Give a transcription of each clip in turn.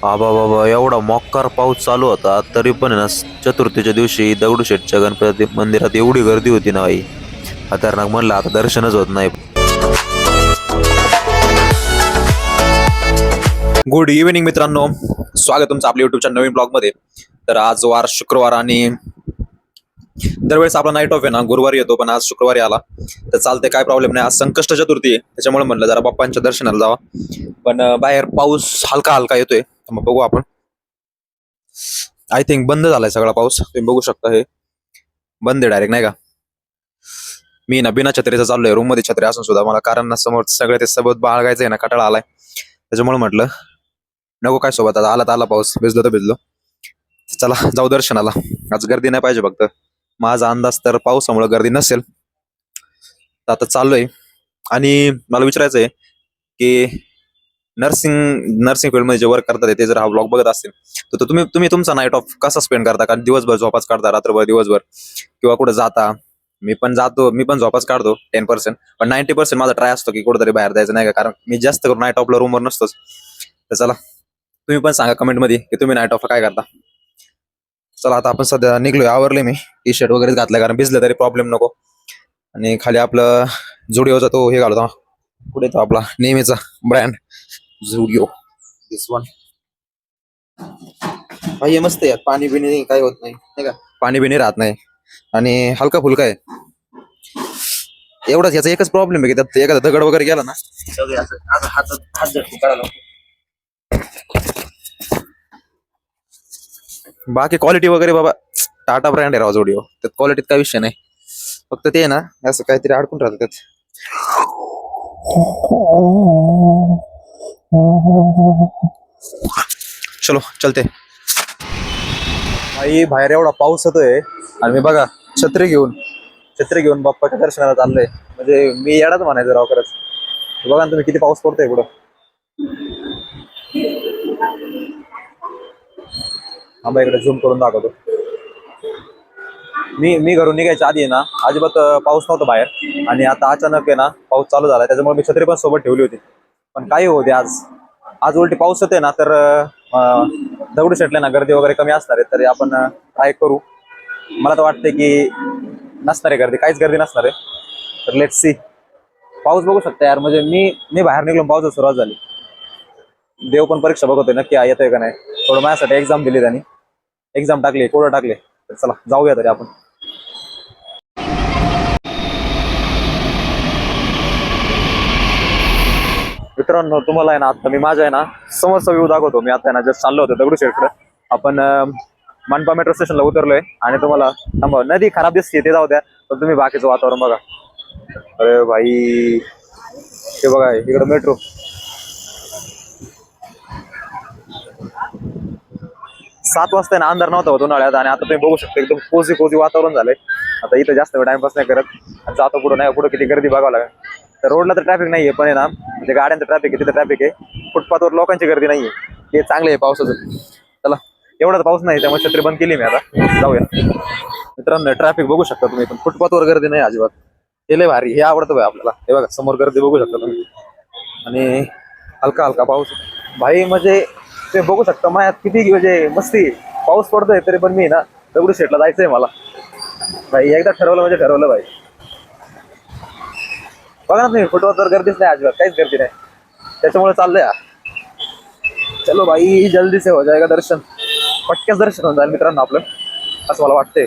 आबा बाबा एवढा मोक्कार पाऊस चालू होता तरी पण आहे ना चतुर्थीच्या दिवशी दगडूशेठच्या गणपती मंदिरात एवढी गर्दी होती ना आई. खतरनाक म्हणलं आता दर्शनच होत नाही. गुड इव्हिनिंग मित्रांनो, स्वागत तुमचं आपल्या युट्यूबच्या नवीन ब्लॉग मध्ये. तर आज वार शुक्रवार आणि दरवेळेस आपला नाईट ऑफ आहे ना गुरुवारी येतो, पण आज शुक्रवारी आला तर चालते, काय प्रॉब्लेम नाही. आज संकष्ट चतुर्थी आहे त्याच्यामुळे म्हणलं जरा बाप्पांच्या दर्शनाला जावा. पण बाहेर पाऊस हलका हलका येतोय, मग बघू आपण. आय थिंक बंद झालाय सगळा पाऊस, तुम्ही बघू शकता हे बंद आहे डायरेक्ट, नाही का. मी ना बिना छत्रीचा चाललोय, रूम मध्ये छत्री असून सुद्धा मला, कारण ना समोर सगळे ते सोबत बाळगायचंय ना, कटाळा आलाय त्याच्यामुळे म्हटलं नको काय सोबत. आता आला तर आला पाऊस, भिजलो तर भिजलो. चला जाऊ दर्शनाला. आज गर्दी नाही पाहिजे, फक्त माझा अंदाज तर पावसामुळे गर्दी नसेल. तर आता चाललोय. आणि मला विचारायचंय की नर्सिंग फील्डमध्ये जे वर्क करतात ते जर हा ब्लॉग बघत असतील तर तुम्ही तुम्ही तुमचा नाईट ऑफ कसा स्पेंड करता? कारण दिवसभर झोपाच काढता, रात्रभर दिवसभर, किंवा कुठे जाता. मी पण झोपाच काढतो 10%, पण 90% माझा ट्राय असतो की कुठेतरी बाहेर जायचं, नाही का. कारण मी जास्त करून नाईट ऑफला रूमवर नसतोच. तर चला तुम्ही पण सांगा कमेंट मध्ये की तुम्ही नाईट ऑफला काय करता. चला आता आपण सध्या निघलोय, आवरले मी, टी शर्ट वगैरे घातलं कारण भिजलं तरी प्रॉब्लेम नको. आणि खाली आपलं झुडिओचा तो हे घालतो, पुढे तो आपला नेहमीचा ब्रँड झुडिओ, दिस वन. हे मस्त आहे, पाणी बिणी काय होत नाही का, पाणी बिणी राहत नाही आणि हलका फुलका आहे. एवढाच याचा एकच प्रॉब्लेम आहे की त्यात एखादा दगड वगैरे गेला ना हात झटकून काढायला लागतो. बाकी क्वालिटी वगैरे बाबा टाटा ब्रँड आहे राव झुडिओ, त्यात क्वालिटीत काय विषय नाही. फक्त ते ना असं काहीतरी अडकून राहतं त्यात. चलो चलते. आई बाहेर एवढा पाऊस येतोय आणि मी बघा छत्री घेऊन बाप्पाच्या दर्शनाला चाललोय. म्हणजे मी येडाच म्हणायचं राव खरंच. बघा ना तुम्ही किती पाऊस पडतोय पुढं. आंबा इकडे झूम करून दाखवतो. मी घरून निघायच्या आधी ना अजिबात पाऊस नव्हता बाहेर, आणि आता अचानक आहे ना पाऊस चालू झाला, त्याच्यामुळे मी छत्री पण सोबत ठेवली होती. पण काही होते आज उलटी पाऊस येते ना, तर दगडूशेठला ना गर्दी वगैरे कमी असणार आहे, तरी आपण ट्राय करू. मला तर वाटतंय की नसणार आहे गर्दी, काहीच गर्दी नसणार आहे. तर लेट्स सी. पाऊस बघू शकता यार, म्हणजे मी बाहेर निघलो पाऊस सुरुवात झाली. देव पण परीक्षा बघतोय नक्की येतोय का नाही. थोडं माझ्यासाठी एक्झाम दिली त्यांनी, एक्झाम टाकली, कोडं टाकले. तर चला जाऊया तरी आपण. मित्रांनो तुम्हाला आहे ना आता मी माझ्या आहे ना समोरचा व्ह्यू दाखवतो. मी आता आहे ना जस्ट चाललो होतो दगडूशेठकडे. आपण मनपा मेट्रो स्टेशनला उतरलोय आणि तुम्हाला थांबा, नदी खराब दिसते ते जाऊ द्या, पण तुम्ही बाकीचं वातावरण बघा. अरे भाई हे बघा इकडं मेट्रो. 7 वाजता ना अंधार नव्हता होत उन्हाळ्यात, आणि आता तुम्ही बघू शकता एकदम कोजी वातावरण झालंय. आता इथं जास्त वेळ टाइमपास नाही करत, जातो पुढे. नाही पुढे किती गर्दी बघावं लागेल. तर रोडला तर ट्रॅफिक नाहीये, पण आहे ना म्हणजे गाड्यांचं ट्रॅफिक आहे, तिथं ट्रॅफिक आहे. फुटपाथवर लोकांची गर्दी नाहीये, ते चांगले आहे पावसाचं. चला एवढाच पाऊस नाही त्यामुळे छत्री बंद केली मी. आता जाऊया. मित्रांनो ट्रॅफिक बघू शकता तुम्ही, पण फुटपाथवर गर्दी नाही अजिबात. हे लय भारी, हे आवडतं भाई आपल्याला. हे बघा समोर गर्दी बघू शकता तुम्ही, आणि हलका हलका पाऊस भाई. म्हणजे ते बघू शकता माझ्यात किती म्हणजे मस्ती. पाऊस पडतोय तरी पण मी ना दगडूशेठला जायचंय मला भाई. एकदा ठरवलं म्हणजे ठरवलं भाई. बघा ना तुम्ही फुटपाथवर गर्दीच नाही अजिबात, काहीच गर्दी नाही, त्याच्यामुळे चाललंय. चलो भाई जल्दी से हो जाएगा दर्शन, पटक्याच दर्शन होऊन जाईल मित्रांनो आपलं, असं मला वाटतंय.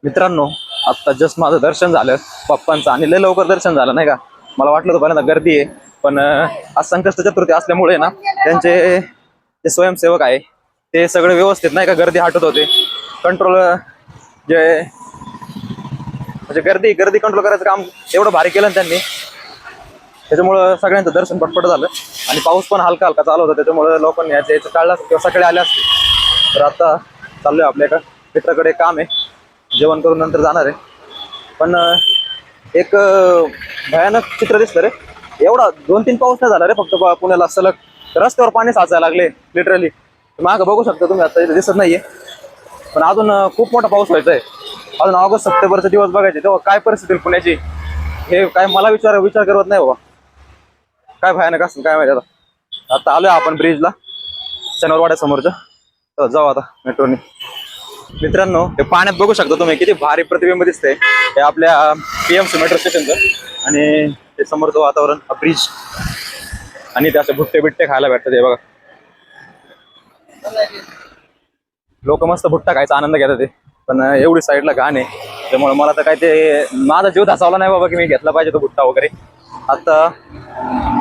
मित्रांनो, आता जस्ट माझं दर्शन झालं पप्पांचं आणि लय लवकर दर्शन झालं नाही का. मला वाटलं होतं पहिल्यांदा गर्दी आहे, पण आज संकष्ट चतुर्थी असल्यामुळे ना त्यांचे जे स्वयंसेवक आहे ते सगळे व्यवस्थित नाही का गर्दी हटत होते. कंट्रोल जे म्हणजे गर्दी गर्दी कंट्रोल करायचं काम एवढं भारी केलं ना त्यांनी, त्याच्यामुळं सगळ्यांचं दर्शन पटपट झालं. आणि पाऊस पण हलका हलका चालू होता, त्याच्यामुळे लोकांनी याचं टाळलं किंवा सगळे आले असते. तर आता चाललोय आपल्या एका मित्राकडे काम आहे, जेवण करून नंतर जाणार आहे. पण एक भयानक चित्र दिसतं रे. एवढा 2-3 पाऊस नाही झाला रे फक्त पुण्याला सलग. रस्त्यावर पाणी साचायला लागले लिटरली. मागं बघू शकता तुम्ही, आता इथे दिसत नाहीये, पण अजून खूप मोठा पाऊस व्हायचा आहे. अजून ऑगस्ट सप्टेंबरचे दिवस बघायचे, तेव्हा काय परिस्थिती पुण्याची हे काय मला विचार करत नाही बाबा. काय भयानक असेल काय माहिती. आता आलोय आपण ब्रिजला, शनिवारवाड्या समोरच्या. तर जाऊ आता मेट्रोने. मित्रांनो, हे पाण्यात बघू शकता तुम्ही किती भारी प्रतिबिंब दिसतंय हे आपल्या PMC मेट्रो स्टेशनचं. आणि ते समोरचं वातावरण, हा ब्रिज, आणि ते असे भुट्टे बिट्टे खायला भेटतात हे बघा. लोक मस्त भुट्टा खायचा आनंद घेतात ते, पण एवढी साईडला घाण आहे त्यामुळे मला तर काय ते माझा जीव धासावला नाही बाबा की मी घेतला पाहिजे तो भुट्टा वगैरे. आता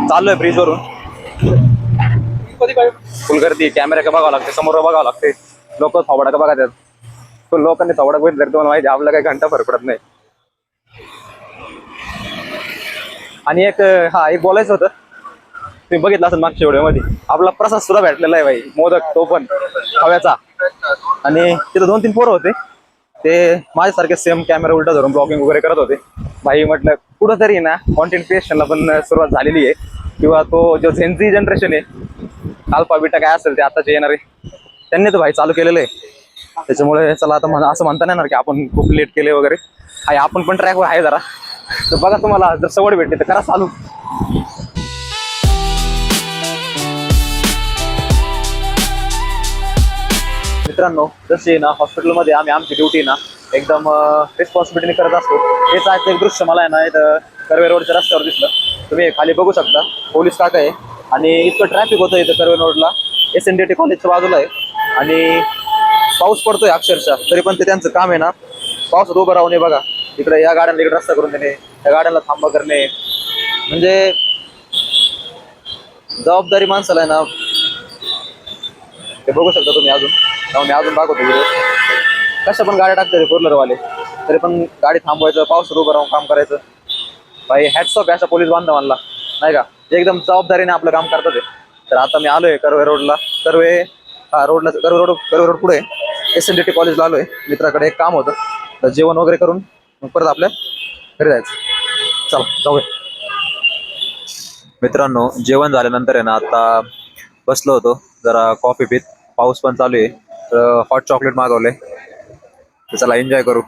चाललोय ब्रिजवरून, फुल गर्दी, कॅमेरा का बघावं लागते, समोर बघावं लागते, लोक थोबडा का बघा. लोकांनी थोडा बघितलं तर तुम्हाला माहिती आपला काही घंटा फरक पडत नाही. आणि एक बोलायचं होतं, तुम्ही बघितलं असेल मागच्या व्हिडिओमध्ये आपला प्रसाद सुद्धा भेटलेला आहे भाई, मोदक, तो पण खव्याचा. आणि तिथं 2-3 पोरं होते, ते माझ्यासारखे सेम कॅमेरा उलटा धरून ब्लॉगिंग वगैरे करत होते. भाई म्हटलं कुठंतरी ना कॉन्टेंट क्रिएशनला पण सुरुवात झालेली आहे, किंवा तो जो झेनझी जनरेशन आहे, अल्फा बीटा काय असेल ते आताचे येणारे, त्यांनी तर भाई चालू केलेलं आहे. त्याच्यामुळे चला आता असं म्हणता नाही येणार की आपण खूप लेट केले वगैरे. आहे आपण पण ट्रॅकवर आहे जरा. तर बघा, तुम्हाला जर सवड भेटली तर करा चालू. मित्रांनो, जसे ना हॉस्पिटलमध्ये आम्ही आमची ड्युटी ना एकदम रिस्पॉन्सिबिलिटीने करत असतो. हेच आहे एक दृश्य मला आहे ना इथं कर्वे रोडच्या रस्त्यावर दिसलं. तुम्ही खाली बघू शकता, पोलीस काका आहे आणि इतकं ट्रॅफिक होतं इथं कर्वे रोडला. SNDT कॉलेजच्या बाजूला आहे आणि पाऊस पडतोय अक्षरशः, तरी पण ते त्यांचं काम आहे ना पावसात उभं राहून. बघा इकडे या गाड्यांना इकडे रस्ता करून देणे, त्या गाड्यांना थांबा करणे, म्हणजे जबाबदारी माणसाला आहे ना. ते बघू शकता तुम्ही अजून, मी अजून दाखवतो व्हिडिओ. कशा पण गाड्या टाकतात फोर व्हीलरवाले, तरी पण गाडी थांबवायचं, पावसात उभं राहून काम करायचं. भाई हॅट्स ऑफ अशा पोलीस बांधवांना नाही का, जे एकदम जबाबदारीने आपलं काम करतात ते. तर आता मी आलोय कर्वे रोडला, कर्वे रोड पुढे SNDT कॉलेजला आलोय. मित्राकडे एक काम होतं, तर जेवण वगैरे करून मग परत आपल्या घरी जायचं. चला जाऊया. मित्रांनो, जेवण झाल्यानंतर आहे ना आता बसलो होतो जरा कॉफी पीत. पाऊस पण चालू आहे, तर हॉट चॉकलेट मागवलंय. तर चला एन्जॉय करू.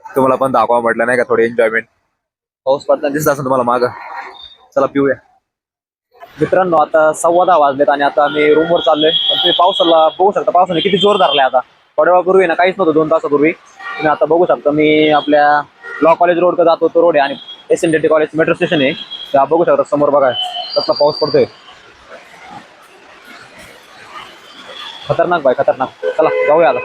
तुम्हाला पण दाखवा म्हटलं नाही का थोडी एन्जॉयमेंट. पाऊस पडताना दिसत असेल तुम्हाला मागं. चला पिऊया. मित्रांनो, आता 10:15 वाजलेत आणि आता मी रूमवर चाललोय. पण तुम्ही पावसाला बघू शकता, पावसाने किती जोर धरलाय. आता थोड्या वेळापूर्वी ना काहीच नव्हतं, 2 तासापूर्वी. तुम्ही आता बघू शकता, मी आपल्या लॉ कॉलेज रोडकडे जातो, तो रोड आहे आणि SNDT कॉलेज मेट्रो स्टेशन आहे. तर बघू शकता समोर बघा कसला पाऊस पडतोय. खतरनाक भाई, खतरनाक. चला जाऊया आता.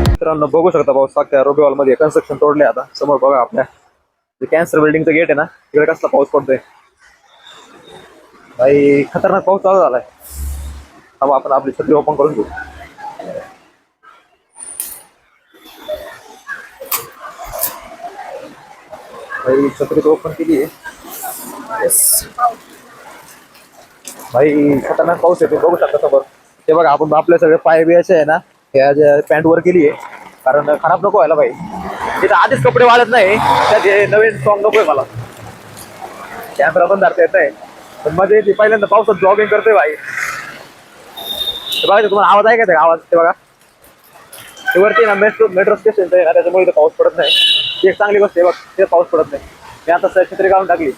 मित्रांनो, बघू शकता पाऊस अख्ख्या रोबेवाल मध्ये कन्स्ट्रक्शन तोडले. आता समोर बघा आपल्या कॅन्सर बिल्डिंगचं गेट आहे ना, तिकडे कसला पाऊस पडतोय भाई. खतरनाक पाऊस चालू झालाय. अब आपण आपली छत्री ओपन करून घेऊ. भाई छत्री ओपन केली आहे. भाई खतरनाक पाऊस येतो, बघू शकता समोर. ते बघा, आपण आपले सगळे पाय बियाचे आहे ना ह्या ज्या पॅन्ट वर केली आहे, कारण खराब नको व्हायला भाई. तिथं आधीच कपडे वाळत नाही, त्यात हे नवीन सॉंग नकोय मला. कॅमेरा पण धरता येत नाही, पण मध्ये ती पहिल्यांदा पावसात जॉगिंग करतोय भाई. ते बघा, तुम्हाला आवाज आहे का आवाज? ते बघा ते वरती ना मेट्रो स्टेशन आहे ना, त्याच्यामुळे इथं पाऊस पडत नाही. ती एक चांगली गोष्ट आहे बघ, ते पाऊस पडत नाही. मी आता छत्री काढून टाकली.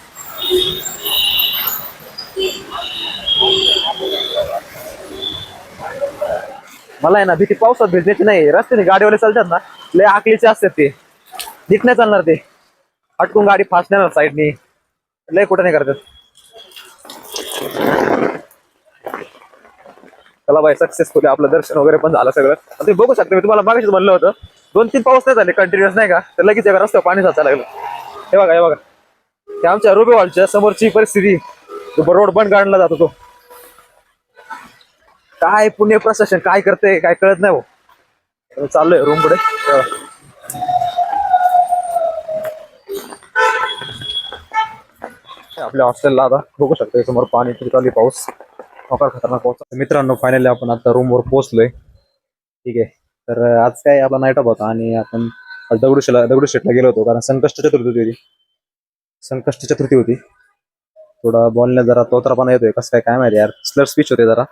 मला आहे ना भीती पावसात भिजण्याची नाही. रस्त्याने गाडीवाले चालतात ना, लय आकलीचे असतात ते, नीट नाही चालणार ते. अटकून गाडी फास्ट नाही साईडनी, लय कुठं नाही करतात. चला बाई सक्सेसफुली आपलं दर्शन वगैरे पण झालं सगळं. तुम्ही बघू शकता, मी तुम्हाला मागाशीच म्हणलं होतं 2-3 पाऊस नाही झाले कंटिन्युअस नाही का, तर लगेच एका रस्त्यावर पाणी साचायला लागलं. हे बघा हे बघा, ते आमच्या रुबी हॉलच्या समोरची परिस्थिती. रोड बंद काढला जातो तो. काय पुणे प्रशासन काय करते काय कळत नाही भाऊ. चाललोय रूम पुढे. आपल्या हॉस्टेलला आता बघू शकतो समोर पाणी चालू, पाऊस मोकार खतरनाक पाऊस. मित्रांनो फायनली आपण आता रूमवर पोहोचलोय. ठीक आहे, तर आज काय आपला नाईट ऑफ होता आणि आपण दगडूशेठला गेलो होतो कारण संकष्ट चतुर्थी होती. थोडा बोलण्यात जरा तोतरापणा येतोय, कसं काय माहिती यार, स्लर स्पीच होते जरा,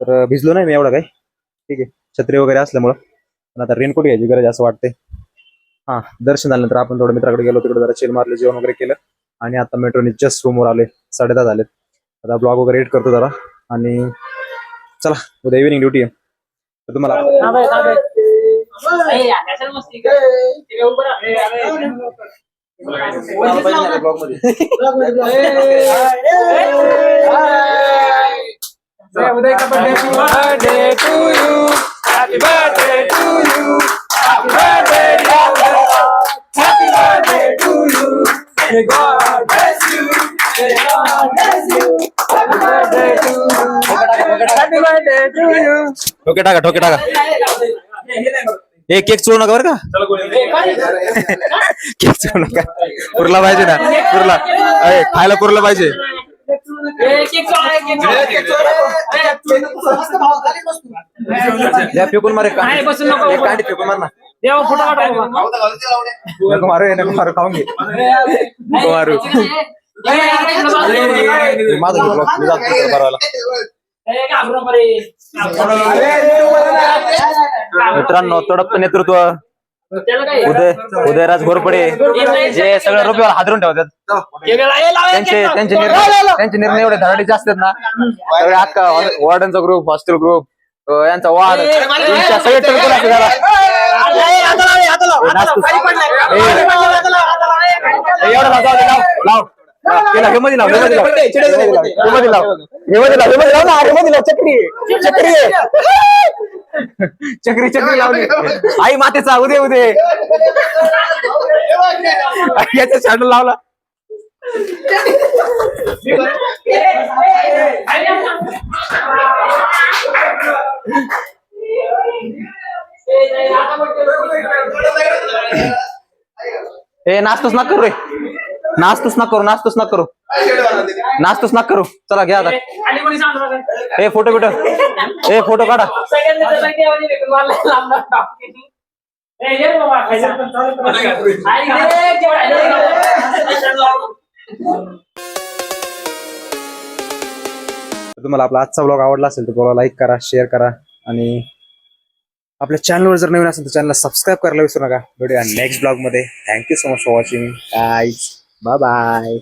तर भिजलो नाही मी एवढा काही. ठीक आहे, छत्री वगैरे असल्यामुळं. पण आता रेनकोट घ्यायची गरज असं वाटते. हा, दर्शन झाल्यानंतर आपण थोडं मित्राकडे गेलो, तिकडे जरा चिल मारले, जेवण वगैरे केलं आणि आता मेट्रोने जस्ट रूमवर आले. 10:30 झालेत. आता ब्लॉग वगैरे एडिट करतो जरा आणि चला उद्या इव्हिनिंग ड्युटी आहे. तर तुम्हाला ठोके टाका. हे केक चोळू नका बरं का. केक चोळू नका, पुरला पाहिजे ना, पुरला खायला पुरलं पाहिजे. फेकून मारे कांडी फेकून मार ना. नको मारू खाऊन घे. मारू मित्रांनो, तडप नेतृत्व उदयराज घोरपडे, जे सगळं रुपयावर हादरून ठेवतात. त्यांचे निर्णय एवढे धडाडीचे असतात ना. सगळे अख्खा वॉर्डनचा ग्रुप, हॉस्टेल ग्रुप, यांचा वार्ड सगळे टेलिफोन असते त्याला. लाव चक्री लावली आई मातेचा. उदे याचा शॅडो लावला. हे नाचतोच ना करू रे, नाचतोच ना करू. चला घ्या आता. हे फोटो काढा. तुम्हाला आपला आजचा ब्लॉग आवडला असेल तर ब्लॉगला लाईक करा, शेअर करा आणि आपल्या चॅनलवर जर नवीन असेल तर चॅनलला सबस्क्राईब करायला विसरू नका. भेटूया नेक्स्ट ब्लॉग मध्ये. Thank you so much for watching guys. Bye bye.